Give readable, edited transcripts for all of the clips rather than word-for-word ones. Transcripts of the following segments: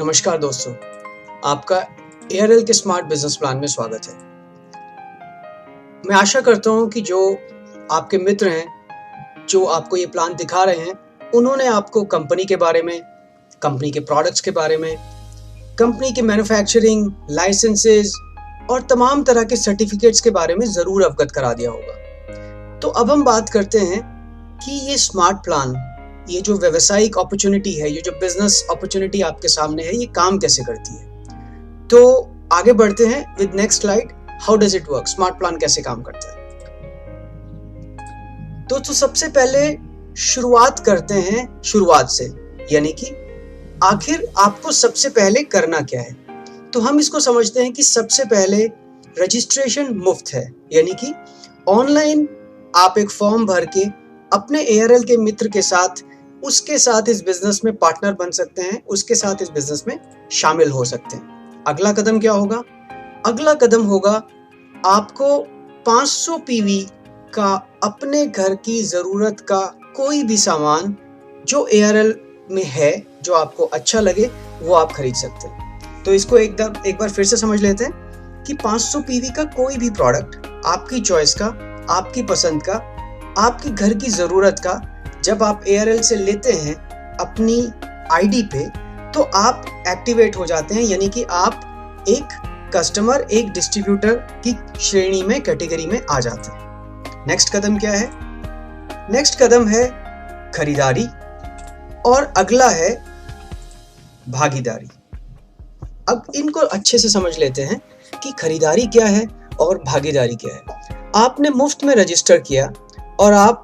नमस्कार दोस्तों, आपका एयरटेल के स्मार्ट बिजनेस प्लान में स्वागत है। मैं आशा करता हूं कि जो आपके मित्र हैं, जो आपको ये प्लान दिखा रहे हैं, उन्होंने आपको कंपनी के बारे में, कंपनी के प्रोडक्ट्स के बारे में, कंपनी के मैन्युफैक्चरिंग, लाइसेंसेस और तमाम तरह के सर्टिफिकेट्स के बारे में ज़रूर अवगत करा दिया होगा। तो अब हम बात करते हैं कि ये स्मार्ट प्लान, ये जो व्यावसायिक अपॉर्चुनिटी है, ये जो बिजनेस अपॉर्चुनिटी आपके सामने है, ये काम कैसे करती है। तो आगे बढ़ते हैं with next slide. How does it work, smart plan कैसे काम करता है। तो सबसे पहले शुरुआत करते हैं शुरुआत से, यानी कि आखिर आपको सबसे पहले करना क्या है। तो हम इसको समझते हैं कि सबसे पहले रजिस्ट्रेशन मुफ्त है, यानी कि ऑनलाइन आप एक फॉर्म भर के अपने एयरटेल के मित्र के साथ, उसके साथ इस बिजनेस में पार्टनर बन सकते हैं, उसके साथ इस बिजनेस में शामिल हो सकते हैं। अगला कदम क्या होगा? अगला कदम होगा आपको 500 पीवी का अपने घर की ज़रूरत का कोई भी सामान जो एयरटेल में है, जो आपको अच्छा लगे, वो आप खरीद सकते हैं। तो इसको एक बार फिर से समझ लेते हैं कि 500 पीवी का कोई भी प्रोडक्ट आपकी चॉइस का, आपकी पसंद का, आपकी घर की ज़रूरत का, जब आप एयरटेल से लेते हैं अपनी आईडी पे, तो आप एक्टिवेट हो जाते हैं, यानी कि आप एक कस्टमर, एक डिस्ट्रीब्यूटर की श्रेणी में, कैटेगरी में आ जाते हैं। नेक्स्ट कदम क्या है? नेक्स्ट कदम है खरीदारी और अगला है भागीदारी। अब इनको अच्छे से समझ लेते हैं कि खरीदारी क्या है और भागीदारी क्या है। आपने मुफ्त में रजिस्टर किया और आप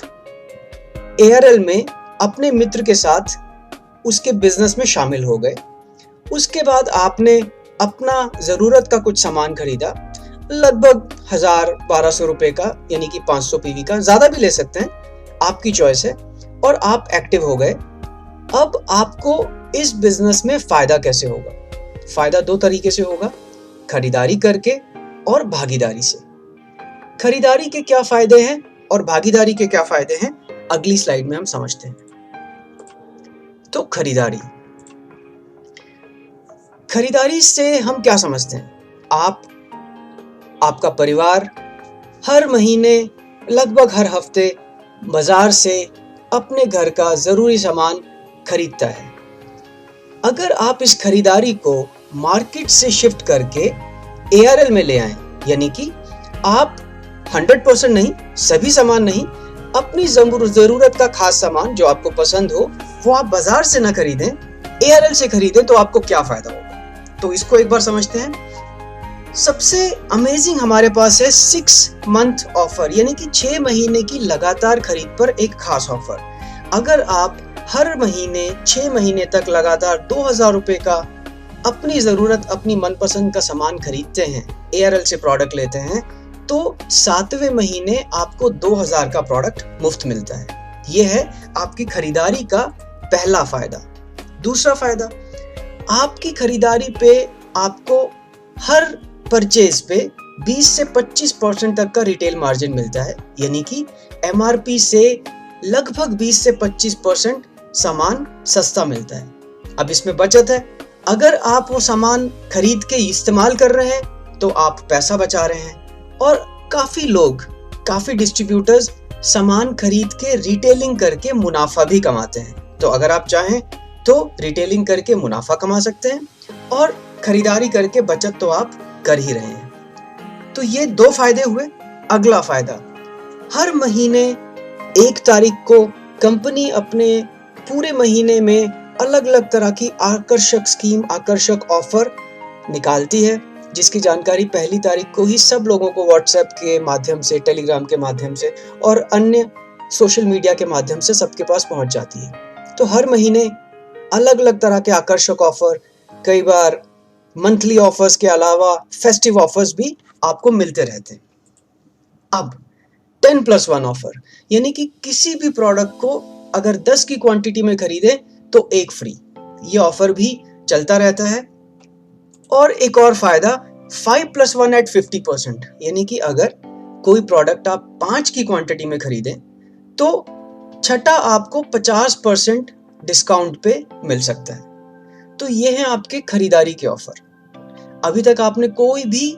एयरटेल में अपने मित्र के साथ उसके बिजनेस में शामिल हो गए। उसके बाद आपने अपना ज़रूरत का कुछ सामान खरीदा, लगभग 1000-1200 रुपये का, यानी कि 500 पीवी का, ज़्यादा भी ले सकते हैं, आपकी चॉइस है, और आप एक्टिव हो गए। अब आपको इस बिजनेस में फ़ायदा कैसे होगा? फ़ायदा दो तरीके से होगा, खरीदारी करके और भागीदारी से। खरीदारी के क्या फ़ायदे हैं और भागीदारी के क्या फ़ायदे हैं, अगली स्लाइड में हम समझते हैं। तो खरीदारी से हम क्या समझते हैं? आपका परिवार हर महीने, लगभग हर हफ्ते बाजार से अपने घर का ज़रूरी सामान खरीदता है। अगर आप इस खरीदारी को मार्केट से शिफ्ट करके एयरटेल में ले आएं, यानी कि आप 100% नहीं, सभी सामान नहीं, अपनी ज़रूरत का खास सामान जो आपको पसंद हो, वो आप बाजार से ना खरीदें, एयरटेल से खरीदें, तो आपको क्या फ़ायदा होगा। तो इसको एक बार समझते हैं। सबसे अमेजिंग हमारे पास है 6 मंथ ऑफर, यानी कि 6 महीने की लगातार खरीद पर एक खास ऑफर। अगर आप हर महीने 6 महीने तक लगातार 2000 रुपये का अपनी ज़रूरत, अपनी मनपसंद का सामान खरीदते हैं, एयरटेल से प्रोडक्ट लेते हैं, तो 7वें महीने आपको 2000 का प्रोडक्ट मुफ्त मिलता है। यह है आपकी खरीदारी का पहला फ़ायदा। दूसरा फ़ायदा, आपकी खरीदारी पे आपको हर परचेज पे 20 से 25% तक का रिटेल मार्जिन मिलता है, यानी कि एमआरपी से लगभग 20 से 25% सामान सस्ता मिलता है। अब इसमें बचत है। अगर आप वो सामान खरीद के इस्तेमाल कर रहे हैं तो आप पैसा बचा रहे हैं, और काफ़ी लोग, काफ़ी डिस्ट्रीब्यूटर्स सामान खरीद के रिटेलिंग करके मुनाफा भी कमाते हैं। तो अगर आप चाहें तो रिटेलिंग करके मुनाफा कमा सकते हैं, और खरीदारी करके बचत तो आप कर ही रहे हैं। तो ये 2 फायदे हुए। अगला फ़ायदा, हर महीने 1 तारीख को कंपनी अपने पूरे महीने में अलग अलग तरह की आकर्षक स्कीम, आकर्षक ऑफर निकालती है, जिसकी जानकारी पहली तारीख को ही सब लोगों को व्हाट्सएप के माध्यम से, टेलीग्राम के माध्यम से और अन्य सोशल मीडिया के माध्यम से सबके पास पहुंच जाती है। तो हर महीने अलग अलग तरह के आकर्षक ऑफर, कई बार मंथली ऑफर्स के अलावा फेस्टिव ऑफर्स भी आपको मिलते रहते हैं। अब 10+1 ऑफर, यानी कि किसी भी प्रोडक्ट को अगर 10 की क्वांटिटी में खरीदें तो 1 फ्री, ये ऑफर भी चलता रहता है। और एक और फ़ायदा, 5+1 at 50%, यानी कि अगर कोई प्रोडक्ट आप 5 की क्वांटिटी में खरीदें तो छठा आपको 50% डिस्काउंट पे मिल सकता है। तो ये हैं आपके खरीदारी के ऑफर। अभी तक आपने कोई भी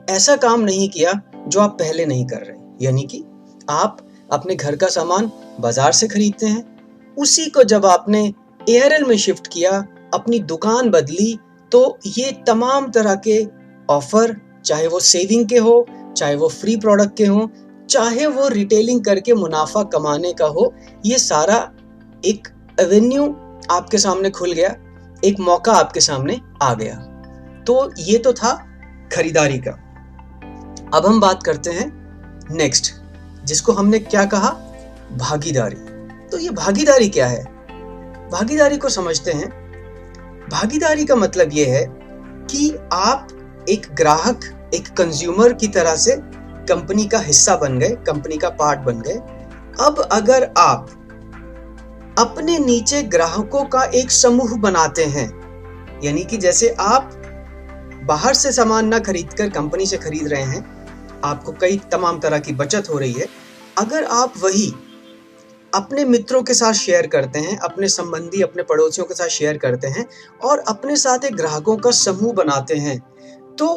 ऐसा काम नहीं किया जो आप पहले नहीं कर रहे, यानी कि आप अपने घर का सामान बाजार से खरीदते हैं, उसी को जब आपने एआरएल में शिफ्ट किया, अपनी दुकान बदली, तो ये तमाम तरह के ऑफर, चाहे वो सेविंग के हो, चाहे वो फ्री प्रोडक्ट के हो, चाहे वो रिटेलिंग करके मुनाफा कमाने का हो, ये सारा एक एवेन्यू आपके सामने खुल गया, एक मौका आपके सामने आ गया। तो ये तो था खरीदारी का। अब हम बात करते हैं नेक्स्ट, जिसको हमने क्या कहा, भागीदारी। तो ये भागीदारी क्या है? भागीदारी को समझते हैं। भागीदारी का मतलब ये है कि आप एक ग्राहक, एक कंज्यूमर की तरह से कंपनी का हिस्सा बन गए, कंपनी का पार्ट बन गए। अब अगर आप अपने नीचे ग्राहकों का एक समूह बनाते हैं, यानी कि जैसे आप बाहर से सामान ना खरीदकर कंपनी से खरीद रहे हैं, आपको कई तमाम तरह की बचत हो रही है। अगर आप वही अपने मित्रों के साथ शेयर करते हैं, अपने संबंधी, अपने पड़ोसियों के साथ शेयर करते हैं और अपने साथ एक ग्राहकों का समूह बनाते हैं, तो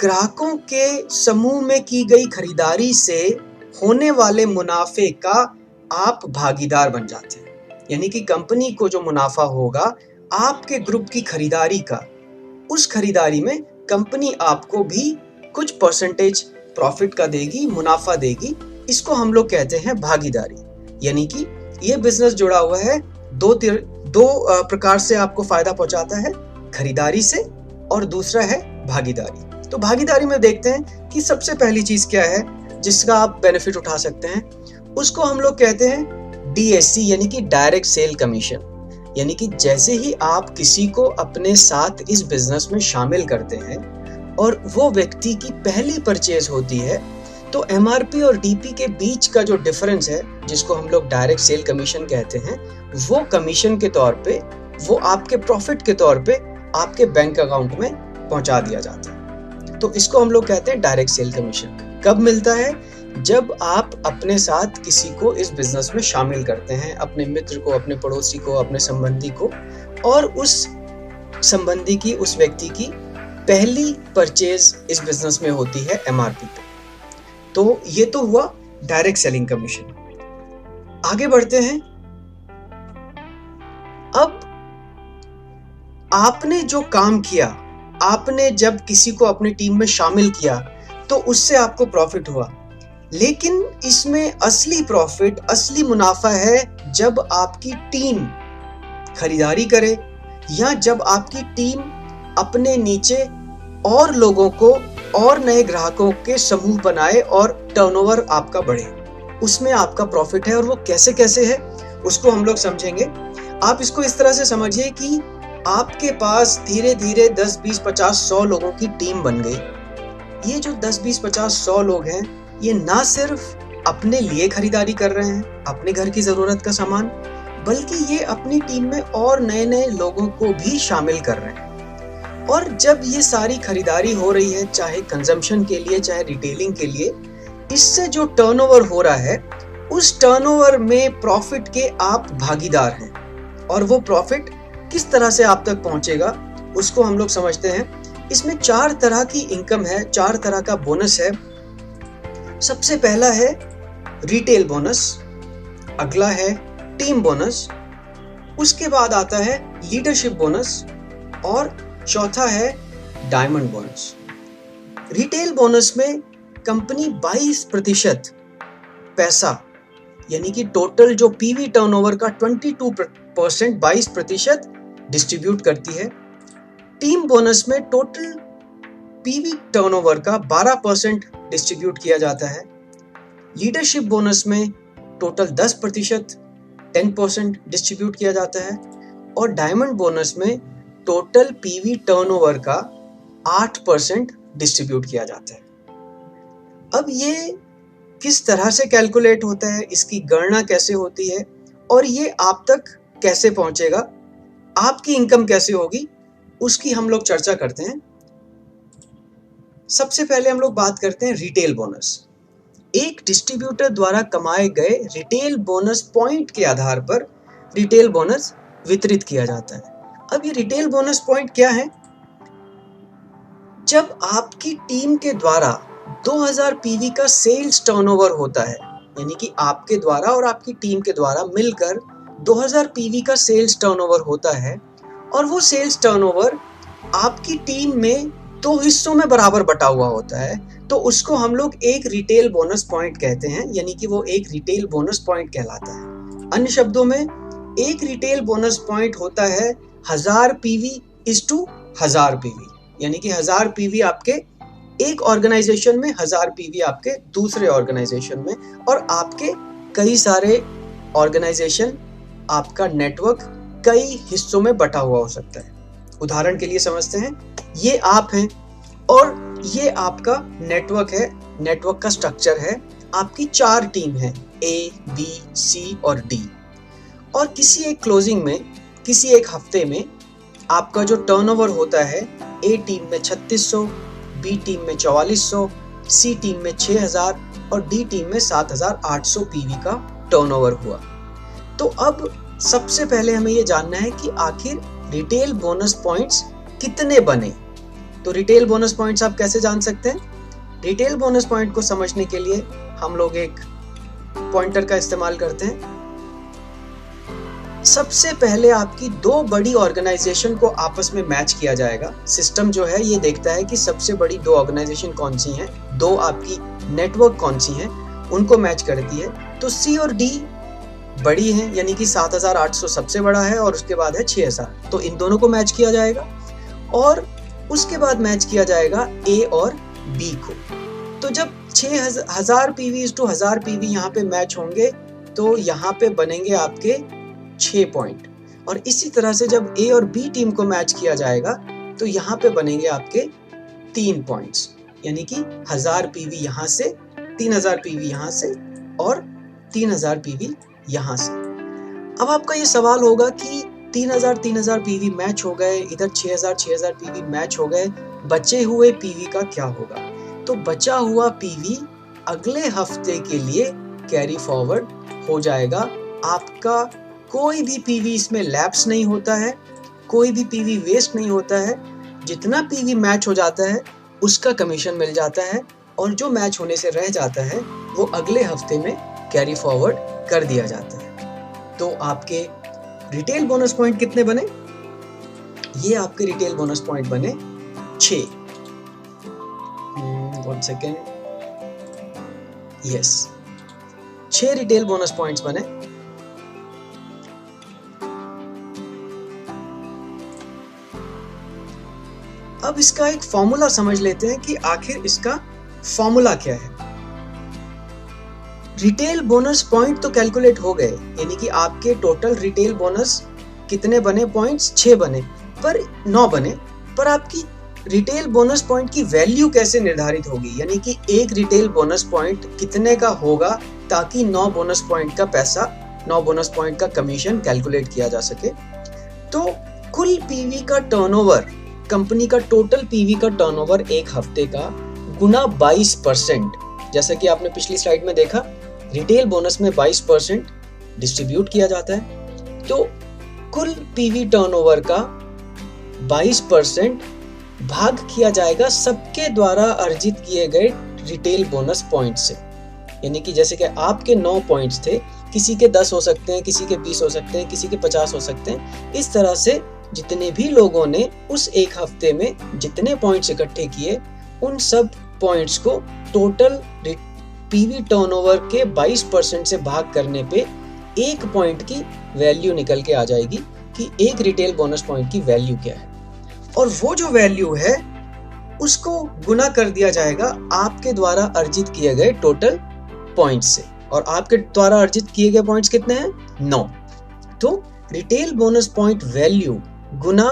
ग्राहकों के समूह में की गई खरीदारी से होने वाले मुनाफे का आप भागीदार बन जाते हैं। यानी कि कंपनी को जो मुनाफा होगा आपके ग्रुप की खरीदारी का, उस खरीदारी में कंपनी आपको भी कुछ परसेंटेज प्रॉफिट का देगी, मुनाफा देगी। इसको हम लोग कहते हैं भागीदारी। यानी कि ये बिजनेस जुड़ा हुआ है दो प्रकार से आपको फायदा पहुंचाता है, खरीदारी से और दूसरा है भागीदारी। तो भागीदारी में देखते हैं कि सबसे पहली चीज क्या है जिसका आप बेनिफिट उठा सकते हैं, उसको हम लोग कहते हैं DSC, यानी कि डायरेक्ट सेल कमीशन। यानी कि जैसे ही आप किसी को अपने साथ इस बिजनेस में शामिल करते हैं और वो व्यक्ति की पहली परचेज होती है, तो MRP और DP के बीच का जो डिफरेंस है, जिसको हम लोग डायरेक्ट सेल कमीशन कहते हैं, वो कमीशन के तौर पे, वो आपके प्रॉफिट के तौर पे आपके बैंक अकाउंट में पहुंचा दिया जाता है। तो इसको हम लोग कहते हैं डायरेक्ट सेल कमीशन। कब मिलता है? जब आप अपने साथ किसी को इस बिजनेस में शामिल करते हैं, अपने मित्र को, अपने पड़ोसी को, अपने संबंधी को, और उस संबंधी की, उस व्यक्ति की पहली परचेज इस बिजनेस में होती है MRP पे। तो ये तो हुआ डायरेक्ट सेलिंग कमीशन। आगे बढ़ते हैं। अब आपने जो काम किया, आपने जब किसी को अपनी टीम में शामिल किया, तो उससे आपको प्रॉफिट हुआ। लेकिन इसमें असली प्रॉफिट, असली मुनाफा है जब आपकी टीम खरीदारी करे, या जब आपकी टीम अपने नीचे और लोगों को और नए ग्राहकों के समूह बनाए और टर्नओवर आपका बढ़े, उसमें आपका प्रॉफिट है। और वो कैसे कैसे है उसको हम लोग समझेंगे। आप इसको इस तरह से समझिए कि आपके पास धीरे धीरे 10, 20, 50, 100 लोगों की टीम बन गई। ये जो 10, 20, 50, 100 लोग हैं, ये ना सिर्फ अपने लिए खरीदारी कर रहे हैं, अपने घर की जरूरत का सामान, बल्कि ये अपनी टीम में और नए नए लोगों को भी शामिल कर रहे हैं। और जब ये सारी खरीदारी हो रही है, चाहे कंजम्पशन के लिए, चाहे रिटेलिंग के लिए, इससे जो टर्नओवर हो रहा है, उस टर्नओवर में प्रॉफिट के आप भागीदार हैं। और वो प्रॉफिट किस तरह से आप तक पहुंचेगा उसको हम लोग समझते हैं। इसमें 4 तरह की इनकम है, 4 तरह का बोनस है। सबसे पहला है रिटेल बोनस, अगला है टीम बोनस, उसके बाद आता है लीडरशिप बोनस, और चौथा है डायमंड बोनस। रिटेल बोनस में कंपनी 22% पैसा, यानी कि टोटल जो पीवी टर्नओवर का 22%, 22% डिस्ट्रीब्यूट करती है। टीम बोनस में टोटल पीवी टर्नओवर का 12% डिस्ट्रीब्यूट किया जाता है। लीडरशिप बोनस में टोटल 10%, 10% डिस्ट्रीब्यूट किया जाता है। और डायमंड बोनस में टोटल पीवी टर्नओवर का 8% डिस्ट्रीब्यूट किया जाता है। अब ये किस तरह से कैलकुलेट होता है, इसकी गणना कैसे होती है, और ये आप तक कैसे पहुंचेगा, आपकी इनकम कैसे होगी, उसकी हम लोग चर्चा करते हैं। सबसे पहले हम लोग बात करते हैं रिटेल बोनस। एक डिस्ट्रीब्यूटर द्वारा कमाए गए रिटेल बोनस पॉइंट के आधार पर रिटेल बोनस वितरित किया जाता है। अब ये रिटेल बोनस पॉइंट क्या है? जब आपकी टीम के द्वारा 2000 पीवी का सेल्स टर्नओवर होता है, यानी कि आपके द्वारा और आपकी टीम के द्वारा मिलकर 2000 पीवी का सेल्स टर्नओवर होता है, और वो सेल्स टर्नओवर आपकी टीम में 2 हिस्सों में बराबर बटा हुआ होता है, तो उसको हम लोग एक रिटेल बोनस पॉइंट कहते हैं, यानी कि वो एक रिटेल बोनस पॉइंट कहलाता है। अन्य शब्दों में एक रिटेल बोनस पॉइंट होता है 1000 पीवी इज टू 1000 पीवी, यानी कि 1000 पीवी आपके एक ऑर्गेनाइजेशन में, 1000 पीवी आपके दूसरे ऑर्गेनाइजेशन में, और आपके कई सारे ऑर्गेनाइजेशन, आपका नेटवर्क कई हिस्सों में बटा हुआ हो सकता है। उदाहरण के लिए समझते हैं, ये आप हैं और ये आपका नेटवर्क है, नेटवर्क का स्ट्रक्चर है। आपकी 4 टीम है, ए, बी, सी और डी, और किसी एक क्लोजिंग में, किसी एक हफ्ते में आपका जो टर्नओवर होता है, ए टीम में 3600, बी टीम में 4400, सी टीम में 6000 और डी टीम में 7800 पीवी का टर्नओवर हुआ। तो अब सबसे पहले हमें ये जानना है कि आखिर रिटेल बोनस पॉइंट्स कितने बने। तो रिटेल बोनस पॉइंट्स आप कैसे जान सकते हैं? रिटेल बोनस पॉइंट को समझने के लिए हम लोग एक पॉइंटर का इस्तेमाल करते हैं। सबसे पहले आपकी 2 बड़ी ऑर्गेनाइजेशन को आपस में मैच किया जाएगा। सिस्टम जो है ये देखता है कि सबसे बड़ी 2 ऑर्गेनाइजेशन कौन सी हैं, 2 आपकी नेटवर्क कौन सी हैं, उनको मैच करती है। तो सी और डी बड़ी हैं, यानी कि 7800 सबसे बड़ा है और उसके बाद है 6000, तो इन दोनों को मैच किया जाएगा, और उसके बाद मैच किया जाएगा ए और बी को। तो जब 6000 पीवी इज टू 1000 पीवी यहाँ पे मैच होंगे, तो यहाँ पे बनेंगे आपके 6 पॉइंट, और इसी तरह से जब ए और बी टीम को मैच किया जाएगा तो यहाँ पे बनेंगे आपके 3 पॉइंट्स, यानी कि 1000 पीवी यहाँ से, 3000 पीवी यहाँ से और 3000 पीवी यहाँ से। अब आपका ये सवाल होगा कि 3000 पीवी मैच हो गए, इधर 6000 पीवी मैच हो गए, बचे हुए पीवी का क्या होगा? तो बचा हुआ पीवी अगले हफ्ते के लिए कैरी फॉरवर्ड हो जाएगा। आपका कोई भी पीवी इसमें लैप्स नहीं होता है, कोई भी पीवी वेस्ट नहीं होता है। जितना पीवी मैच हो जाता है उसका कमीशन मिल जाता है, और जो मैच होने से रह जाता है वो अगले हफ्ते में कैरी फॉरवर्ड कर दिया जाता है। तो आपके रिटेल बोनस पॉइंट कितने बने? ये आपके रिटेल बोनस पॉइंट बने 6। 1 second, yes, 6 retail bonus points बने। अब इसका एक फॉर्मूला समझ लेते हैं कि आखिर इसका फॉर्मूला क्या है। रिटेल बोनस पॉइंट तो कैलकुलेट हो गए, यानी कि आपके टोटल रिटेल बोनस कितने बने? पॉइंट्स 6 बने, पर 9 बने। पर आपकी रिटेल बोनस पॉइंट की वैल्यू कैसे निर्धारित होगी, यानी कि एक रिटेल बोनस पॉइंट कितने का होगा, ताकि 9 बोनस पॉइंट का पैसा, 9 बोनस पॉइंट का कमीशन कैलकुलेट किया जा सके। तो कुल पीवी का टर्नओवर, कंपनी का टोटल पीवी का टर्नओवर एक हफ्ते का गुना 22%, जैसा कि आपने पिछली स्लाइड में देखा, रिटेल बोनस में 22% डिस्ट्रीब्यूट किया जाता है। तो कुल पीवी टर्नओवर का 22% भाग किया जाएगा सबके द्वारा अर्जित किए गए रिटेल बोनस पॉइंट से, यानी कि जैसे कि आपके 9 पॉइंट्स थे, किसी के 10 हो सकते हैं, किसी के 20 हो सकते हैं, किसी के 50 हो सकते हैं। इस तरह से जितने भी लोगों ने उस एक हफ्ते में जितने पॉइंट्स इकट्ठे किए, उन सब पॉइंट्स को टोटल पीवी टर्नओवर के 22% से भाग करने पे 1 पॉइंट की वैल्यू निकल के आ जाएगी कि एक रिटेल बोनस पॉइंट की वैल्यू क्या है, और वो जो वैल्यू है उसको गुना कर दिया जाएगा आपके द्वारा अर्जित किए गए टोटल पॉइंट्स से। और आपके द्वारा अर्जित किए गए पॉइंट्स कितने हैं? 9। तो रिटेल बोनस पॉइंट वैल्यू गुना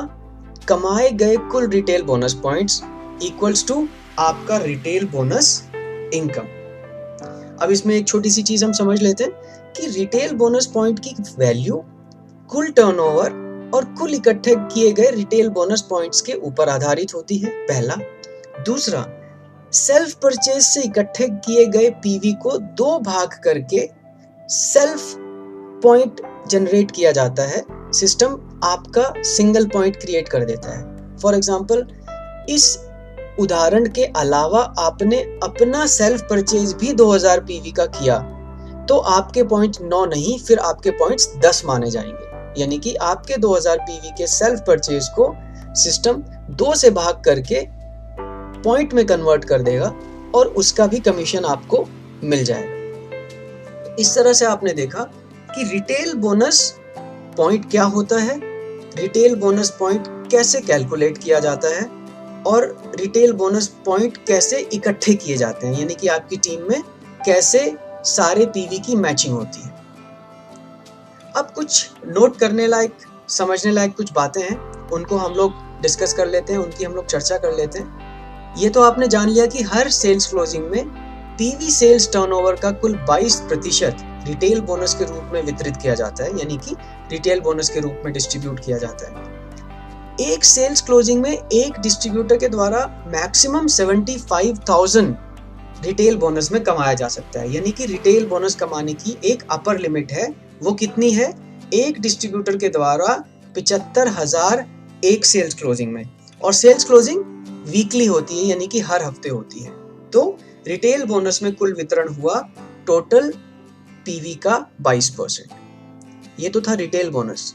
कमाए गए कुल retail bonus points equals to आपका रिटेल बोनस इनकम। अब इसमें एक छोटी सी चीज हम समझ लेते हैं कि रिटेल बोनस पॉइंट की वैल्यू कुल टर्नओवर और कुल इकट्ठे किए गए रिटेल बोनस पॉइंट्स के ऊपर आधारित होती है, पहला। दूसरा, सेल्फ परचेज से इकट्ठे किए गए पीवी को 2 भाग करके सेल्फ पॉइंट जनरेट किया जाता है। सिस्टम आपका सिंगल पॉइंट क्रिएट कर देता है। फॉर एग्जाम्पल, इस उदाहरण के अलावा आपने अपना सेल्फ परचेज भी 2000 पीवी का किया तो आपके पॉइंट 9 नहीं, फिर आपके पॉइंट्स 10 माने जाएंगे। यानी कि आपके 2000 पीवी के सेल्फ परचेज को सिस्टम 2 से भाग करके पॉइंट में कन्वर्ट कर देगा और उसका भी कमीशन आपको मिल जाएगा। इस तरह से आपने देखा कि रिटेल बोनस पॉइंट क्या होता है, रिटेल बोनस पॉइंट कैसे कैलकुलेट किया जाता है और रिटेल बोनस पॉइंट कैसे इकट्ठे किए जाते हैं, यानी कि आपकी टीम में कैसे सारे पीवी की मैचिंग होती है। अब कुछ नोट करने लायक, समझने लायक कुछ बातें हैं, उनको हम लोग डिस्कस कर लेते हैं, उनकी हम लोग चर्चा कर लेते हैं। ये तो आपने जान लिया कि हर सेल्स क्लोजिंग में पीवी सेल्स टर्नओवर का कुल 22% रिटेल बोनस के रूप में वितरित किया जाता है, यानी कि रिटेल बोनस के रूप में डिस्ट्रीब्यूट किया जाता है। एक सेल्स क्लोजिंग में एक डिस्ट्रीब्यूटर के द्वारा मैक्सिमम 75,000 रिटेल बोनस में कमाया जा सकता है, यानी कि रिटेल बोनस कमाने की एक अपर लिमिट है। वो कितनी है? एक डिस्ट्रीब्यूटर के द्वारा 75,000 एक सेल्स क्लोजिंग में, और सेल्स क्लोजिंग वीकली होती है, यानी कि हर हफ्ते होती है। तो रिटेल बोनस में कुल वितरण हुआ टोटल पीवी का 22%। ये तो था रिटेल बोनस।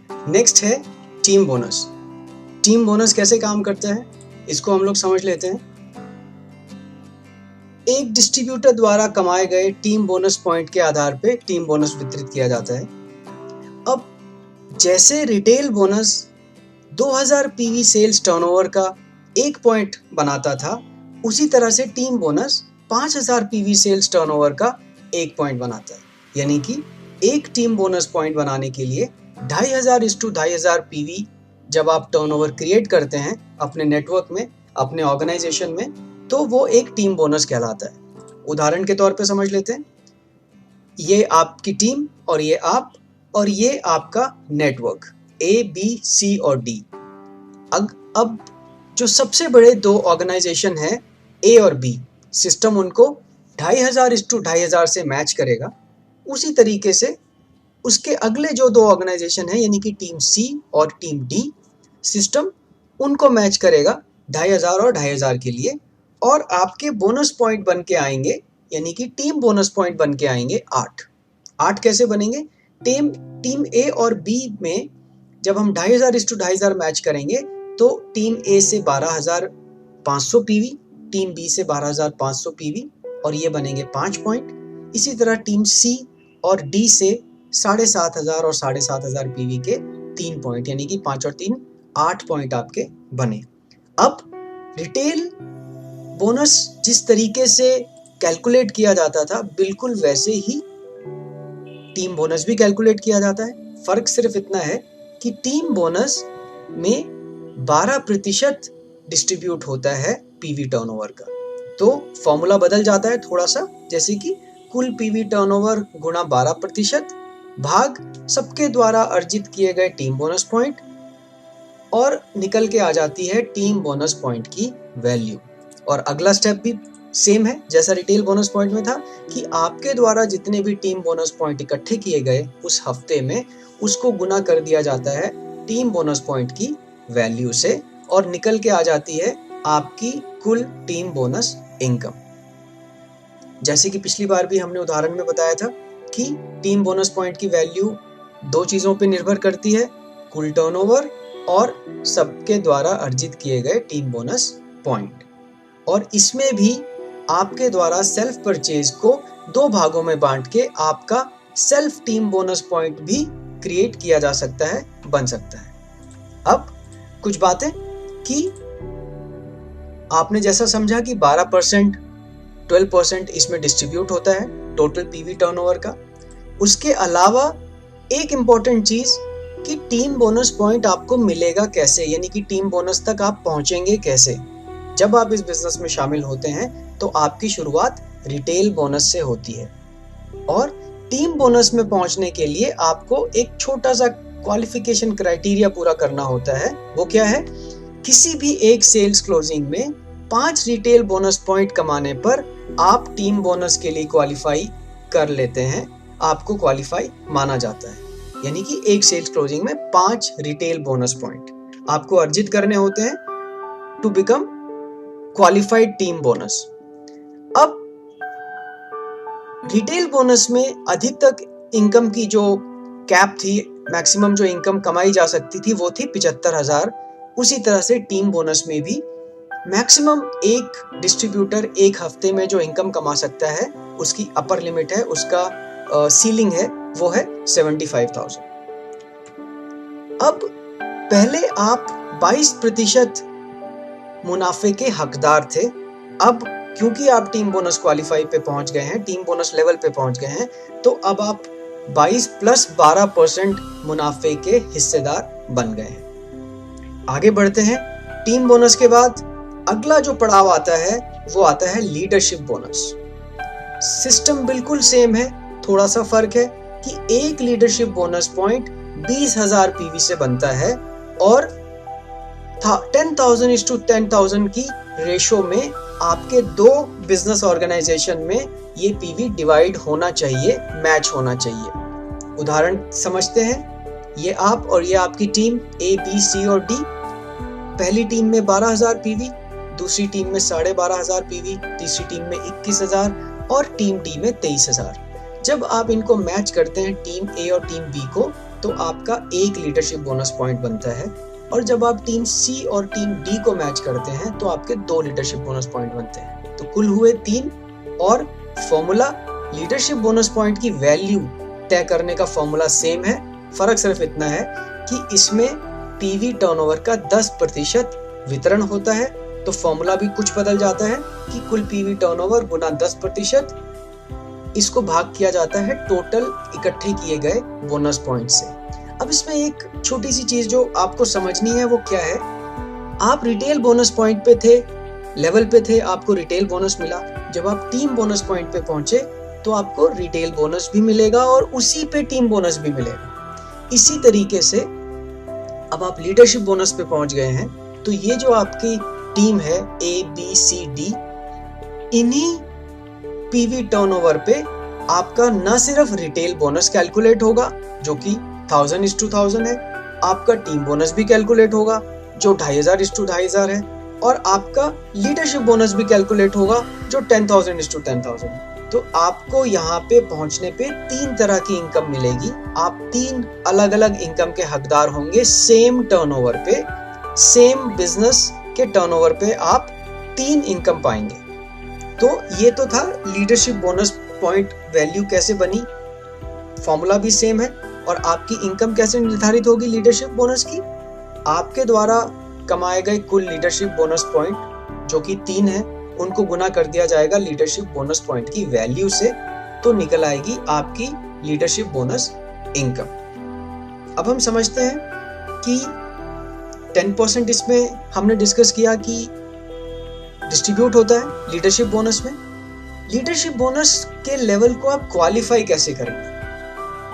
नेक्स्ट है टीम बोनस। टीम बोनस कैसे काम करता है इसको हम लोग समझ लेते हैं। एक डिस्ट्रीब्यूटर द्वारा कमाए गए टीम बोनस पॉइंट के आधार पे टीम बोनस वितरित किया जाता है। अब जैसे retail bonus 2000 PV sales turnover का 1 पॉइंट बनाता था, उसी तरह से team bonus 5000 PV sales turnover का 1 पॉइंट बनाता है। यानी कि एक टीम बोनस पॉइंट बनाने के लिए 2500/2500 पीवी जब आप टर्नओवर क्रिएट करते हैं अपने नेटवर्क में, अपने ऑर्गेनाइजेशन में, तो वो एक टीम बोनस कहलाता है। उदाहरण के तौर पे समझ लेते हैं, ये आपकी टीम और ये आप और ये आपका नेटवर्क A, B, C और D। अब जो सबसे बड़े 2 ऑर्गेनाइजेशन हैं A और B, सिस्टम उनको 2500/2500 से मैच करेगा। उसी तरीके से उसके अगले जो 2 ऑर्गेनाइजेशन हैं, यानी कि टीम C और टीम D, सिस्टम उनको मैच करेगा 2500 और 2500 के लिए, और आपके बोनस पॉइंट बन के आएंगे, यानी कि टीम बोनस पॉइंट बन के आएंगे 8 कैसे बनेंगे? टीम A और B में जब हम 2500/2500 मैच करेंगे तो टीम A से 12,500 पीवी, टीम B से 12,500 पीवी, और ये बनेंगे 5 पॉइंट। इसी तरह टीम C और D से 7,500 और 7,500 पीवी के 3 पॉइंट, यानी कि 5 और 3 8 पॉइंट आपके बने। अब रिटेल बोनस जिस तरीके से कैलकुलेट किया जाता था, बिल्कुल वैसे ही टीम बोनस भी कैलकुलेट किया जाता है। फर्क सिर्फ इतना है कि टीम बोनस में 12% डिस्ट्रीब्यूट होता है पीवी टर्नओवर का। तो फॉर्मूला बदल जाता है थोड़ा सा, जैसे कि कुल पीवी टर्नओवर गुणा 12% भाग सबके द्वारा अर्जित किए गए टीम बोनस पॉइंट, और निकल के आ जाती है टीम बोनस पॉइंट की वैल्यू। और अगला स्टेप भी सेम है जैसा रिटेल बोनस पॉइंट में था, कि आपके द्वारा जितने भी टीम बोनस पॉइंट इकट्ठे किए गए उस हफ्ते में, उसको गुना कर दिया जाता है टीम बोनस पॉइंट की वैल्यू से, और निकल के आ जाती है आपकी कुल टीम बोनस इनकम। जैसे कि पिछली बार भी हमने उदाहरण में बताया था कि टीम बोनस पॉइंट की वैल्यू 2 चीजों पर निर्भर करती है, कुल टर्नओवर और सबके द्वारा अर्जित किए गए टीम बोनस पॉइंट। और इसमें भी आपके द्वारा सेल्फ परचेज को 2 भागों में बांट के आपका सेल्फ टीम बोनस पॉइंट भी क्रिएट किया जा सकता है, बन सकता है। अब कुछ बातें कि आपने जैसा समझा कि 12% 12% इसमें डिस्ट्रीब्यूट होता है टोटल पीवी टर्नओवर का। उसके अलावा एक इम्पॉर्टेंट चीज कि टीम बोनस पॉइंट आपको मिलेगा कैसे, यानी कि टीम बोनस तक आप पहुंचेंगे कैसे। जब आप इस बिजनेस में शामिल होते हैं तो आपकी शुरुआत रिटेल बोनस से होती है, और टीम बोनस में पहुंचने के लिए आपको एक छोटा सा क्वालिफिकेशन क्राइटेरिया पूरा करना होता है। वो क्या है? किसी भी एक सेल्स क्लोजिंग में 5 रिटेल बोनस पॉइंट कमाने पर आप टीम बोनस के लिए क्वालिफाई कर लेते हैं, आपको क्वालिफाई माना जाता है। यानी कि एक सेल्स क्लोजिंग में 5 रिटेल बोनस पॉइंट आपको अर्जित करने होते हैं to become qualified team bonus. अब रिटेल बोनस में अधिक तक इनकम की जो कैप थी, मैक्सिमम जो इनकम कमाई जा सकती थी वो थी 75,000। उसी तरह से टीम बोनस में भी मैक्सिमम एक डिस्ट्रीब्यूटर एक हफ्ते में जो इनकम कमा सकता है उसकी अपर लिमिट है, उसका सीलिंग है, वो है 75,000। अब पहले आप 22% मुनाफे के हकदार थे। अब क्योंकि आप टीम बोनस क्वालिफाई पे पहुंच गए हैं, टीम बोनस लेवल पे पहुंच गए हैं, तो अब आप 22 + 12% मुनाफे के हिस्सेदार बन गए हैं। आगे बढ़ते हैं। टीम बोनस के बाद अगला जो पड़ाव आता है वो आता है लीडरशिप बोनस। सिस्टम बिल्कुल सेम है, थोड़ा सा फर्क है कि एक लीडरशिप बोनस पॉइंट 20,000 पीवी से बनता है और 10,000:10,000 की रेशो में आपके 2 बिजनेस ऑर्गेनाइजेशन में ये पीवी डिवाइड होना चाहिए, मैच होना चाहिए। उदाहरण समझते हैं, ये आप और ये आपकी टीम A, B, C और D। पहली टीम में 12,000 पीवी, दूसरी टीम में 12,500 पीवी, तीसरी टीम में 21,000 और टीम डी में 23,000। जब आप इनको मैच करते हैं टीम ए और टीम बी को, तो आपका एक लीडरशिप बोनस पॉइंट बनता है, और जब आप टीम सी और टीम डी को मैच करते हैं तो आपके 2 लीडरशिप बोनस पॉइंट बनते हैं। तो कुल हुए 3। और फॉर्मूला, लीडरशिप बोनस पॉइंट की वैल्यू तय करने का फॉर्मूला सेम है, फर्क सिर्फ इतना है कि इसमें पीवी टर्नओवर का 10% वितरण होता है। तो फॉर्मूला भी कुछ बदल जाता है कि कुल पीवी टर्नओवर गुना 10%, इसको भाग किया जाता है टोटल इकट्ठे किए गए बोनस पॉइंट से। अब इसमें एक छोटी सी चीज जो आपको समझनी है वो क्या है, आप रिटेल बोनस पॉइंट पे थे, लेवल पे थे, आपको रिटेल बोनस मिला। जब आप टीम बोनस पॉइंट पे पहुंचे तो आपको रिटेल बोनस भी मिलेगा और उसी पे टीम बोनस भी मिलेगा। इसी तरीके से अब आप लीडरशिप बोनस पे पहुंच गए हैं, तो ये जो आपकी टीम है A, B, C, D, इन्हीं पीवी टर्नओवर पे आपका न सिर्फ रिटेल बोनस कैलकुलेट होगा जो कि 1000:1000 है, आपका टीम बोनस भी कैलकुलेट होगा जो 2500:2500 है, और आपका लीडरशिप बोनस भी कैलकुलेट होगा जो 10,000:10,000 है। तो आपको यहाँ पे पहुंचने पे 3 तरह की इनकम मिलेगी। आप 3 अलग अलग इनकम के हकदार होंगे सेम टर्नओवर पे, सेम बिजनेस के टर्नओवर पे आप 3 इनकम पाएंगे। तो ये तो था लीडरशिप बोनस पॉइंट वैल्यू कैसे बनी, फॉर्मूला भी सेम है। और आपकी इनकम कैसे निर्धारित होगी लीडरशिप बोनस की, आपके द्वारा कमाए गए कुल लीडरशिप बोनस पॉइंट जो कि 3 है, उनको गुना कर दिया जाएगा लीडरशिप बोनस पॉइंट की वैल्यू से, तो निकल आएगी आपकी लीडरशिप बोनस इनकम। अब हम समझते हैं कि 10% इसमें हमने डिस्कस किया कि डिस्ट्रीब्यूट होता है लीडरशिप बोनस में। लीडरशिप बोनस के लेवल को आप क्वालिफाई कैसे करेंगे,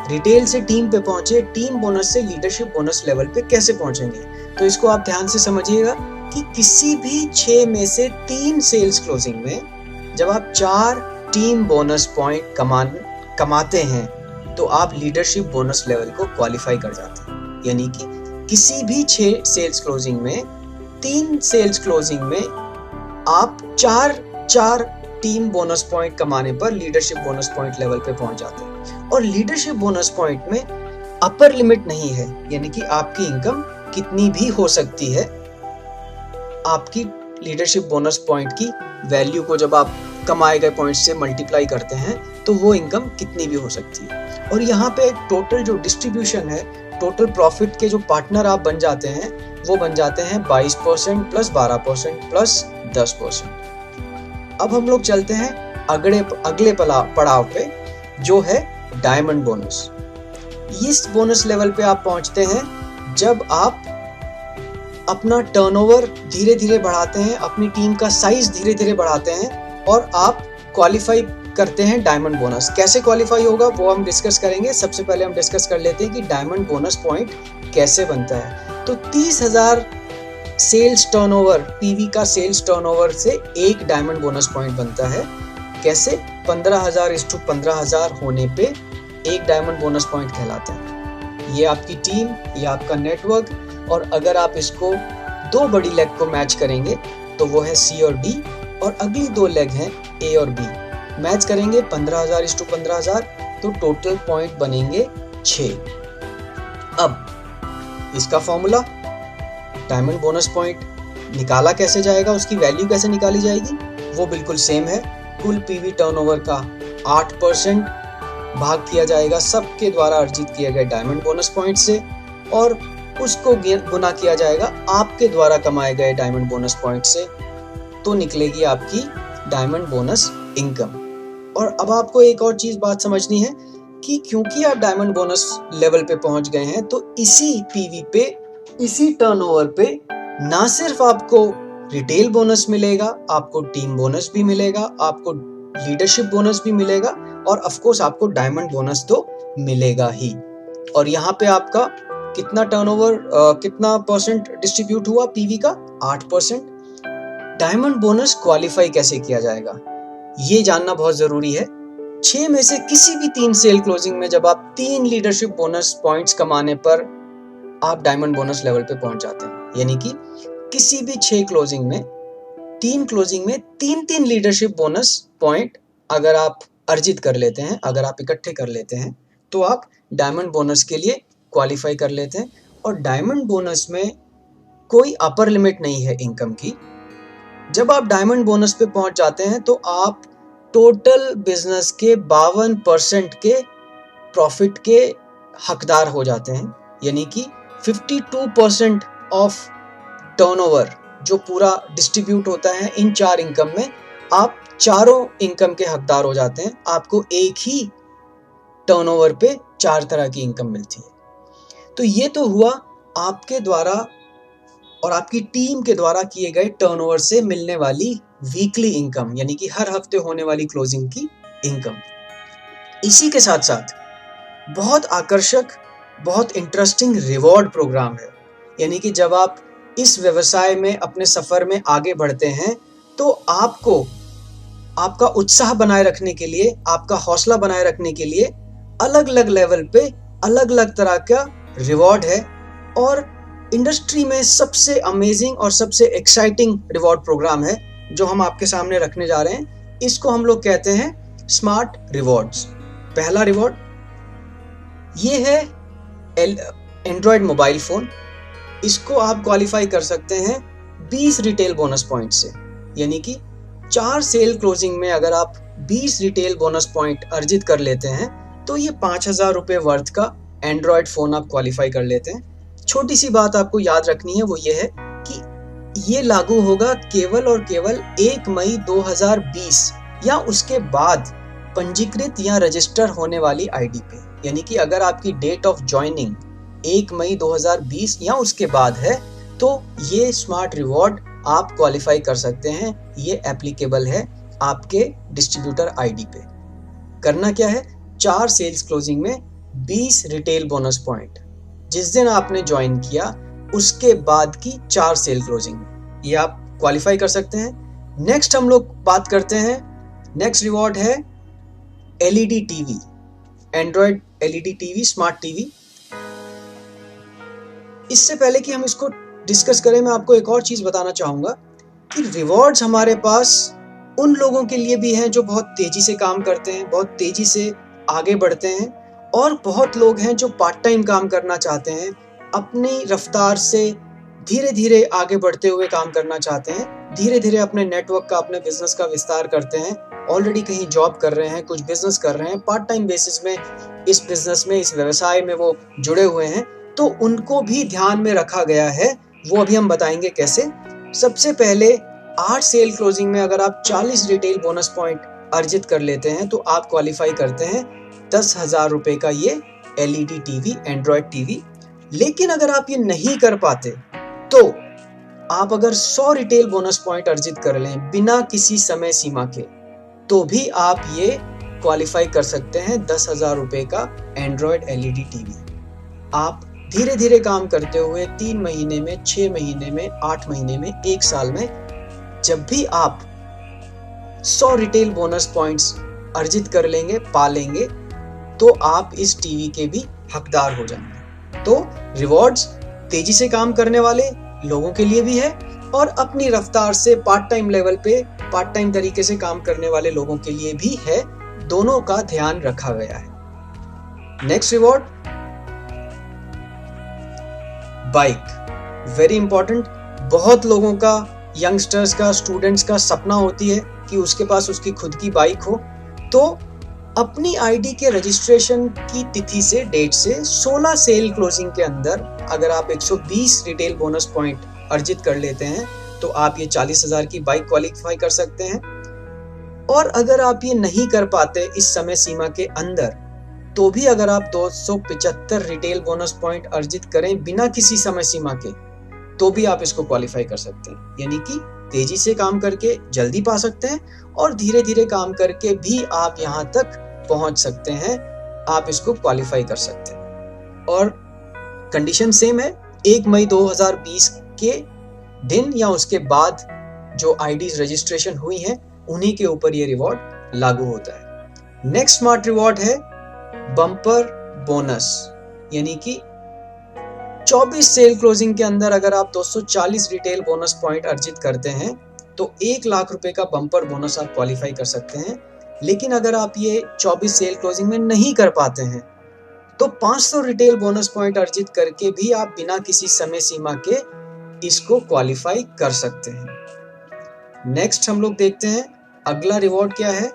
रिटेल से टीम पे पहुंचे, टीम बोनस से लीडरशिप बोनस लेवल पे कैसे पहुंचेंगे, तो इसको आप ध्यान से समझिएगा कि किसी भी 6 में से 3 सेल्स क्लोजिंग में जब आप 4 टीम बोनस पॉइंट कमाते हैं तो आप लीडरशिप बोनस लेवल को क्वालिफाई कर जाते हैं। यानी कि किसी भी 6 सेल्स क्लोजिंग में, 3 सेल्स क्लोजिंग में आप 4 टीम बोनस पॉइंट कमाने पर लीडरशिप बोनस पॉइंट लेवल पे पहुंच जाते हैं। और लीडरशिप बोनस पॉइंट में अपर लिमिट नहीं है, यानी कि आपकी इनकम कितनी भी हो सकती है। आपकी लीडरशिप बोनस पॉइंट की वैल्यू को जब आप कमाए गए पॉइंट्स से मल्टीप्लाई करते हैं तो वो इनकम कितनी भी हो सकती है। और यहाँ पे टोटल जो डिस्ट्रीब्यूशन है, टोटल प्रॉफिट के जो पार्टनर आप बन जाते हैं वो बन जाते हैं 22% + 12% + 10%। अब हम लोग चलते हैं अगले पड़ाव पे जो है डायमंड बोनस। इस बोनस लेवल पे आप पहुंचते हैं जब आप अपना टर्नओवर धीरे धीरे बढ़ाते हैं, अपनी टीम का साइज धीरे धीरे बढ़ाते हैं और आप क्वालिफाई करते हैं डायमंड बोनस। कैसे क्वालिफाई होगा वो हम डिस्कस करेंगे। सबसे पहले हम डिस्कस कर लेते हैं कि डायमंड बोनस पॉइंट कैसे बनता है। तो 30,000 सेल्स टर्नओवर, पीवी का सेल्स टर्नओवर से एक डायमंड बोनस पॉइंट बनता है। कैसे? 15,000:15,000 होने पे एक डायमंड बोनस पॉइंट कहलाता है। ये आपकी टीम, ये आपका नेटवर्क, और अगर आप इसको 2 बड़ी लेग को मैच करेंगे तो वो है C और D, और अगली 2 लेग हैं A और B। मैच करेंगे 15,000:15,000, तो टोटल पॉइंट बनेंगे 6। अब इसका फॉर्मूला, डायमंड बोनस पॉइंट निकाला कैसे जाएगा, उसकी वैल्यू कैसे निकाली जाएगी, वो बिल्कुल सेम है। कुल पीवी टर्नओवर का 8% भाग किया जाएगा सबके द्वारा अर्जित किए गए डायमंड बोनस पॉइंट से, और उसको गुना किया जाएगा आपके द्वारा कमाए गए डायमंड बोनस पॉइंट से, तो निकलेगी आपकी डायमंड बोनस इनकम। और अब आपको एक और चीज बात समझनी है कि क्योंकि आप डायमंड बोनस लेवल पे पहुंच गए हैं, तो इसी पीवी पे, इसी टर्नओवर पे ना सिर्फ आपको रिटेल बोनस मिलेगा, आपको टीम बोनस भी मिलेगा, आपको लीडरशिप बोनस भी मिलेगा, और ऑफ कोर्स आपको डायमंड बोनस तो मिलेगा ही। और यहाँ पे आपका कितना टर्नओवर, कितना परसेंट डिस्ट्रीब्यूट हुआ पीवी का, 8%। डायमंड बोनस क्वालिफाई कैसे किया जाएगा, ये जानना बहुत जरूरी है। 6 में से किसी भी 3 सेल क्लोजिंग में जब आप 3 लीडरशिप बोनस पॉइंट्स कमाने पर आप डायमंड बोनस लेवल पे पहुंच जाते हैं। यानी कि किसी भी 6 क्लोजिंग में, 3 क्लोजिंग में 3-3 लीडरशिप बोनस पॉइंट अगर आप अर्जित कर लेते हैं, अगर आप इकट्ठे कर लेते हैं, तो आप डायमंड बोनस के लिए क्वालिफाई कर लेते हैं। और डायमंड बोनस में कोई अपर लिमिट नहीं है इनकम की। जब आप डायमंड बोनस पे पहुंच जाते हैं तो आप टोटल बिजनेस के 52% के प्रॉफिट के हकदार हो जाते हैं। यानी कि 52% ऑफ टर्नओवर जो पूरा डिस्ट्रीब्यूट होता है इन 4 इनकम में, आप चारों इनकम के हकदार हो जाते हैं। आपको एक ही टर्नओवर पे 4 तरह की इनकम मिलती है। तो ये तो हुआ आपके द्वारा और आपकी टीम के द्वारा किए गए टर्नओवर से मिलने वाली वीकली इनकम, यानी कि हर हफ्ते होने वाली क्लोजिंग की इनकम। इसी के साथ साथ बहुत आकर्षक, बहुत इंटरेस्टिंग रिवॉर्ड प्रोग्राम है। यानी कि जब आप इस व्यवसाय में अपने सफर में आगे बढ़ते हैं तो आपको आपका उत्साह बनाए रखने के लिए, आपका हौसला बनाए रखने के लिए अलग अलग लेवल पे अलग अलग तरह का रिवॉर्ड है। और इंडस्ट्री में सबसे अमेजिंग और सबसे एक्साइटिंग रिवॉर्ड प्रोग्राम है जो हम आपके सामने रखने जा रहे हैं। इसको हम लोग कहते हैं स्मार्ट रिवॉर्ड्स। पहला रिवॉर्ड ये है एंड्रॉयड मोबाइल फोन। इसको आप क्वालिफाई कर सकते हैं 20 रिटेल बोनस पॉइंट से। यानी कि 4 सेल क्लोजिंग में अगर आप 20 रिटेल बोनस पॉइंट अर्जित कर लेते हैं तो ये 5,000 रुपए वर्थ का एंड्रॉयड फोन आप क्वालिफाई कर लेते हैं। छोटी सी बात आपको याद रखनी है, वो ये है कि ये लागू होगा केवल और केवल 1 मई 2020 या उसके बाद पंजीकृत या रजिस्टर होने वाली आईडी पे। यानी कि अगर आपकी डेट ऑफ ज्वाइनिंग 1 मई 2020 या उसके बाद है तो ये स्मार्ट रिवॉर्ड आप क्वालिफाई कर सकते हैं। ये एप्लीकेबल है आपके डिस्ट्रीब्यूटर आईडी पे। करना क्या है, 4 सेल्स क्लोजिंग में 20 रिटेल बोनस पॉइंट जिस दिन आपने ज्वाइन किया उसके बाद की 4 सेल क्लोजिंग में ये आप क्वालिफाई कर सकते हैं। नेक्स्ट हम लोग बात करते हैं, नेक्स्ट रिवॉर्ड है LED TV, Android LED TV, smart TV. इससे पहले कि हम इसको डिस्कस करें, मैं आपको एक और चीज बताना चाहूंगा कि रिवॉर्ड्स हमारे पास उन लोगों के लिए भी हैं जो बहुत तेजी से काम करते हैं, बहुत तेजी से आगे बढ़ते हैं, और बहुत लोग हैं जो पार्ट टाइम काम करना चाहते हैं, अपनी रफ्तार से धीरे धीरे आगे बढ़ते हुए काम करना चाहते हैं, धीरे धीरे अपने नेटवर्क का, अपने बिजनेस का विस्तार करते हैं। ऑलरेडी कहीं जॉब कर रहे हैं, कुछ बिजनेस कर रहे हैं, पार्ट टाइम बेसिस में इस बिजनेस में, इस व्यवसाय में वो जुड़े हुए हैं, तो उनको भी ध्यान में रखा गया है। वो अभी हम बताएंगे कैसे। सबसे पहले 8 सेल क्लोजिंग में अगर आप 40 रिटेल बोनस पॉइंट अर्जित कर लेते हैं तो आप क्वालिफाई करते हैं 10,000 रुपए का ये एलईडी टीवी, एंड्रॉयड टीवी। लेकिन अगर आप ये नहीं कर पाते तो आप अगर 100 रिटेल बोनस पॉइंट अर्जित कर लें बिना किसी समय सीमा के, तो भी आप ये क्वालिफाई कर सकते हैं 10,000 रुपए का एंड्रॉयड एलईडी टीवी। आप धीरे धीरे काम करते हुए 3 महीने में, 6 महीने में, 8 महीने में, 1 साल में, जब भी आप 100 रिटेल बोनस पॉइंट्स अर्जित कर लेंगे, पा लेंगे, तो आप इस टीवी के भी हकदार हो जाएंगे। तो रिवॉर्ड्स तेजी से काम करने वाले लोगों के लिए भी है और अपनी रफ्तार से पार्ट टाइम लेवल पे पार्ट टाइम तरीके से काम करने वाले लोगों के लिए भी है। दोनों का ध्यान रखा गया है। Next reward, bike. Very important. बहुत लोगों का, यंगस्टर्स का, स्टूडेंट्स का सपना होती है कि उसके पास उसकी खुद की बाइक हो। तो अपनी आईडी के रजिस्ट्रेशन की तिथि से, डेट से 16 सेल क्लोजिंग के अंदर अगर आप 120 रिटेल बोनस पॉइंट अर्जित कर लेते हैं तो आप ये 40,000 की बाइक क्वालिफाई कर सकते हैं। और अगर आप ये नहीं कर पाते इस समय सीमा के अंदर, तो भी अगर आप 275 रिटेल बोनस पॉइंट अर्जित करें बिना किसी समय सीमा के, तो भी आप इसको क्वालिफाई कर सकते हैं। यानी कि तेजी से काम करके जल्दी पा सकते हैं और धीरे धीरे काम करके भी आप यहाँ तक पहुंच सकते हैं। आप इसको क्वालिफाई कर सकते हैं। और कंडीशन सेम है, 1 मई 2020 के दिन या उसके बाद जो आईडीज रजिस्ट्रेशन हुई हैं उन्हीं के ऊपर ये रिवॉर्ड लागू होता है। नेक्स्ट स्मार्ट रिवॉर्ड है बम्पर बोनस। यानी कि 24 सेल क्लोजिंग के अंदर अगर आप 240 रिटेल बोनस पॉइंट अर्जित करते हैं तो 1 लाख रुपए का बम्पर बोनस आप क्वालिफाई कर सकते हैं। लेकिन अगर आप ये 24 सेल क्लोजिंग में नहीं कर पाते हैं तो 500 रिटेल बोनस पॉइंट अर्जित करके भी आप बिना किसी समय सीमा के इसको क्वालिफाई कर सकते हैं। नेक्स्ट हम लोग देखते हैं अगला रिवॉर्ड क्या है।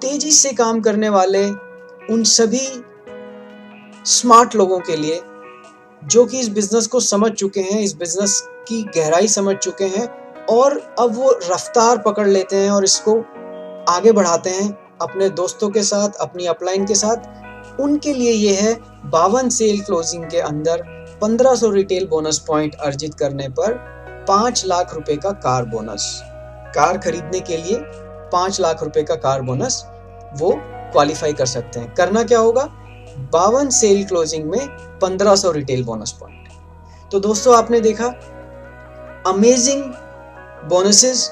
तेजी से काम करने वाले उन सभी स्मार्ट लोगों के लिए जो कि इस बिजनेस को समझ चुके हैं, इस बिजनेस की गहराई समझ चुके हैं और अब वो रफ्तार पकड़ लेते हैं और इसको आगे बढ़ाते हैं अपने दोस्तों के साथ, अपनी अपलाइन के साथ। उनके लिए ये है 52 सेल क्लोजिंग के अंदर 1500 रिटेल बोनस पॉइंट अर्जित करने पर 5 लाख रुपए का कार बोनस। कार खरीदने के लिए 5 लाख रुपए का कार बोनस वो क्वालिफाई कर सकते हैं। करना क्या होगा, 52 सेल क्लोजिंग में 1500 रिटेल बोनस पॉइंट। तो दोस्तों आपने देखा अमेजिंग बोनसेस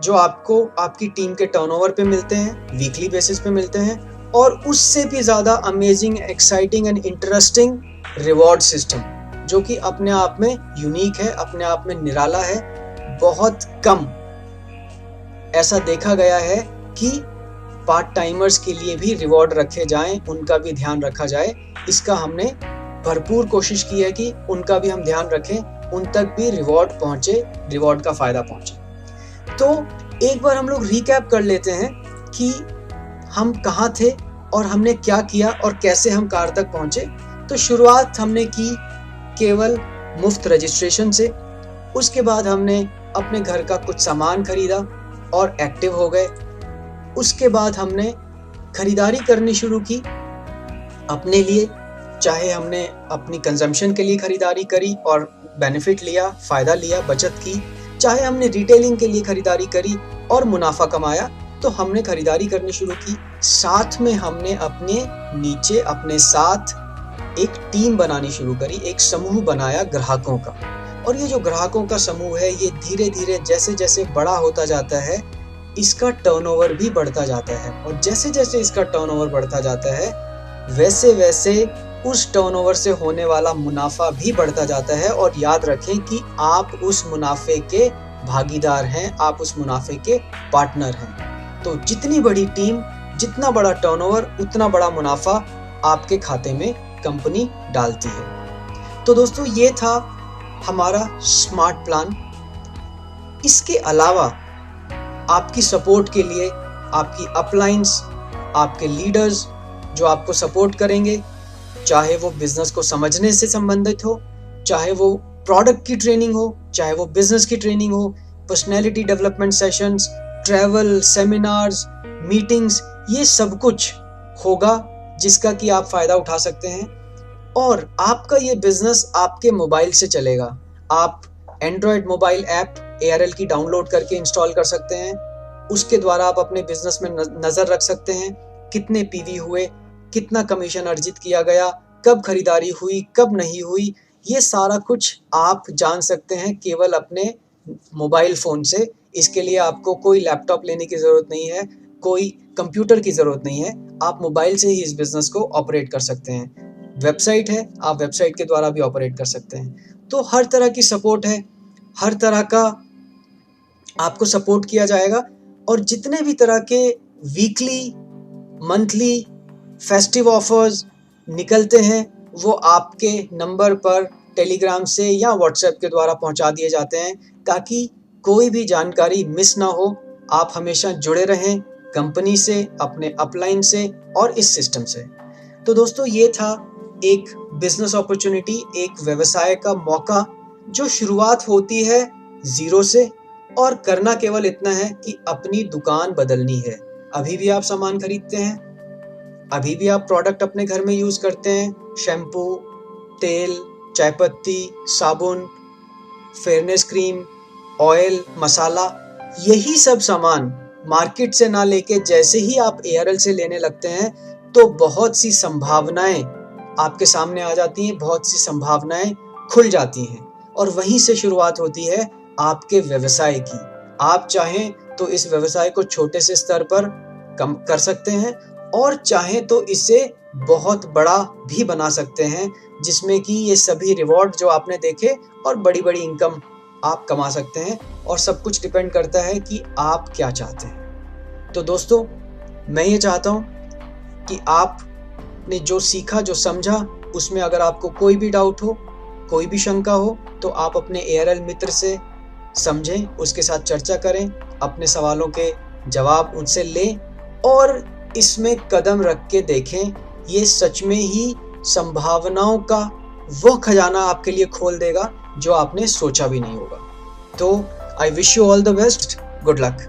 जो आपको आपकी टीम के टर्नओवर पे मिलते हैं, वीकली बेसिस पे मिलते हैं, और उससे भी ज्यादा amazing, exciting and interesting reward system जो कि अपने आप में यूनिक है, अपने आप में निराला है। बहुत कम ऐसा देखा गया है कि पार्ट टाइमर्स के लिए भी रिवॉर्ड रखे जाएं, उनका भी ध्यान रखा जाए। इसका हमने भरपूर कोशिश की है कि उनका भी हम ध्यान रखें, उन तक भी रिवॉर्ड पहुंचे, रिवॉर्ड का फायदा पहुंचे। तो एक बार हम लोग रिकैप कर लेते हैं कि हम कहाँ थे और हमने क्या किया और कैसे हम कार तक पहुंचे। तो शुरुआत हमने की केवल मुफ्त रजिस्ट्रेशन से। उसके बाद हमने अपने घर का कुछ सामान खरीदा और एक्टिव हो गए। उसके बाद हमने खरीदारी करनी शुरू की अपने लिए, चाहे हमने अपनी कंजम्पशन के लिए खरीदारी करी और बेनिफिट लिया, फायदा लिया, बचत की, चाहे हमने रिटेलिंग के लिए खरीदारी करी और मुनाफा कमाया, तो हमने खरीदारी करनी शुरू की। साथ में हमने अपने नीचे अपने साथ एक टीम बनानी शुरू करी, एक समूह बनाया ग्राहकों का। और ये जो ग्राहकों का समूह है ये धीरे धीरे जैसे जैसे बड़ा होता जाता है इसका टर्नओवर भी बढ़ता जाता है, और जैसे जैसे इसका टर्नओवर बढ़ता जाता है वैसे वैसे उस टर्नओवर से होने वाला मुनाफा भी बढ़ता जाता है। और याद रखें कि आप उस मुनाफे के भागीदार हैं, आप उस मुनाफे के पार्टनर हैं। तो जितनी बड़ी टीम, जितना बड़ा टर्नओवर, उतना बड़ा मुनाफा आपके खाते में कंपनी डालती है। तो दोस्तों ये था हमारा स्मार्ट प्लान। इसके अलावा आपकी सपोर्ट के लिए आपकी अपलाइंस, आपके लीडर्स जो आपको सपोर्ट करेंगे, चाहे वो बिजनेस को समझने से संबंधित हो, चाहे वो प्रोडक्ट की ट्रेनिंग हो, चाहे वो बिजनेस की ट्रेनिंग हो, personality development sessions, travel, seminars, meetings, ये सब कुछ होगा जिसका कि आप फायदा उठा सकते हैं। और आपका ये बिजनेस आपके मोबाइल से चलेगा। आप एंड्रॉयड मोबाइल ऐप ARL की डाउनलोड करके इंस्टॉल कर सकते हैं। उसके द्वारा आप अपने बिजनेस में नजर रख सकते हैं, कितने PV हुए, कितना कमीशन अर्जित किया गया, कब खरीदारी हुई, कब नहीं हुई, ये सारा कुछ आप जान सकते हैं केवल अपने मोबाइल फ़ोन से। इसके लिए आपको कोई लैपटॉप लेने की ज़रूरत नहीं है, कोई कंप्यूटर की ज़रूरत नहीं है। आप मोबाइल से ही इस बिज़नेस को ऑपरेट कर सकते हैं। वेबसाइट है, आप वेबसाइट के द्वारा भी ऑपरेट कर सकते हैं। तो हर तरह की सपोर्ट है, हर तरह का आपको सपोर्ट किया जाएगा। और जितने भी तरह के वीकली, मंथली, फेस्टिव ऑफर्स निकलते हैं वो आपके नंबर पर टेलीग्राम से या व्हाट्सएप के द्वारा पहुंचा दिए जाते हैं, ताकि कोई भी जानकारी मिस ना हो। आप हमेशा जुड़े रहें कंपनी से, अपने अपलाइन से और इस सिस्टम से। तो दोस्तों, ये था एक बिजनेस अपॉर्चुनिटी, एक व्यवसाय का मौका, जो शुरुआत होती है जीरो से, और करना केवल इतना है कि अपनी दुकान बदलनी है। अभी भी आप सामान खरीदते हैं, अभी भी आप प्रोडक्ट अपने घर में यूज करते हैं, शैम्पू, तेल, चाय पत्ती, साबुन, फेयरनेस क्रीम, ऑयल, मसाला, यही सब सामान मार्केट से ना लेके जैसे ही आप एआरएल से लेने लगते हैं तो बहुत सी संभावनाएं आपके सामने आ जाती हैं, बहुत सी संभावनाएं खुल जाती हैं, और वहीं से शुरुआत होती है आपके व्यवसाय की। आप चाहें तो इस व्यवसाय को छोटे से स्तर पर कम कर सकते हैं, और चाहें तो इसे बहुत बड़ा भी बना सकते हैं, जिसमें कि ये सभी रिवॉर्ड जो आपने देखे और बड़ी बड़ी इनकम आप कमा सकते हैं। और सब कुछ डिपेंड करता है कि आप क्या चाहते हैं। तो दोस्तों, मैं ये चाहता हूँ कि आपने जो सीखा, जो समझा, उसमें अगर आपको कोई भी डाउट हो, कोई भी शंका हो, तो आप अपने एआरएल मित्र से समझें, उसके साथ चर्चा करें, अपने सवालों के जवाब उनसे लें और इसमें कदम रख के देखें। ये सच में ही संभावनाओं का वो खजाना आपके लिए खोल देगा जो आपने सोचा भी नहीं होगा। तो I wish you all the best, good luck.